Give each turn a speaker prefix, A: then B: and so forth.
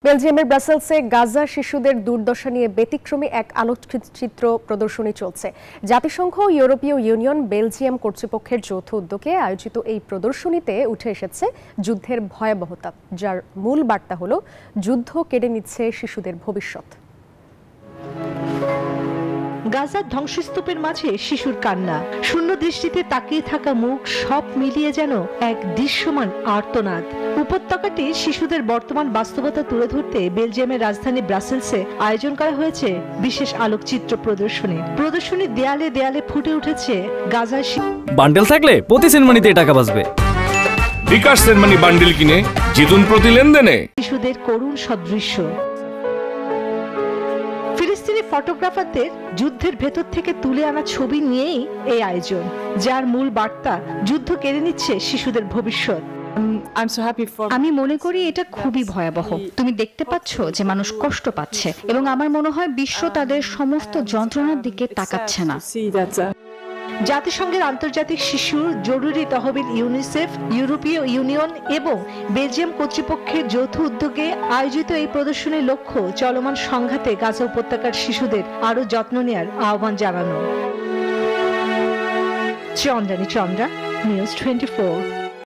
A: বেলজিয়ামের ব্রাসেলসে গাজা শিশুদের দুর্দশা নিয়ে ব্যতিক্রমী এক আলোকচিত্র প্রদর্শনী চলছে। জাতিসংঘ, ইউরোপীয় ইউনিয়ন, বেলজিয়াম কর্তৃপক্ষের যৌথ উদ্যোগে আয়োজিত এই প্রদর্শনীতে উঠে এসেছে যুদ্ধের ভয়াবহতা, যার মূল বার্তা হলো যুদ্ধ কেড়ে নিচ্ছে শিশুদের ভবিষ্যৎ।
B: গাজার ধ্বংসস্তূপের মাঝে শিশুর কান্না, শূন্য দৃষ্টিতে তাকিয়ে থাকা মুখ, সব মিলিয়ে যেন এক দৃশ্যমান আর্তনাদ। উপত্যকাটির শিশুদের বর্তমান বাস্তবতা তুলে ধরতে বেলজিয়ামের রাজধানী ব্রাসেলসে আয়োজন করা হয়েছে বিশেষ আলোকচিত্র প্রদর্শনীর দেয়ালে দেয়ালে ফুটে উঠেছে গাজার
C: বান্ডেল থাকলে প্রতি সেনমানিতে টাকা বাঁচবে।
D: বিকাশ সেনমানি বান্ডেল কিনে জিতুন প্রতি লেনদেনে।
B: শিশুদের করুণ সদৃশ্য। ফিলিস্তিনি ফটোগ্রাফারদের যুদ্ধের ভেতর থেকে তুলে আনা ছবি নিয়েই এই আয়োজন, যার মূল বার্তা যুদ্ধ কেড়ে নিচ্ছে শিশুদের ভবিষ্যৎ।
E: আমি মনে করি এটা খুবই ভয়াবহ। তুমি দেখতে পাচ্ছ যে মানুষ কষ্ট পাচ্ছে এবং আমার মনে হয় বিশ্ব তাদের সমস্ত যন্ত্রণার দিকে তাকাচ্ছে না।
B: জাতিসংঘের আন্তর্জাতিক শিশু জরুরি তহবিল ইউনিসেফ, ইউরোপীয় ইউনিয়ন এবং বেলজিয়াম কর্তৃপক্ষের যৌথ উদ্যোগে আয়োজিত এই প্রদর্শনীর লক্ষ্য চলমান সংঘাতে গাজা উপত্যকার শিশুদের আরো যত্ন নেয়ার আহ্বান জানানো। চন্দ্রানী চন্দ্রা, নিউজ 24।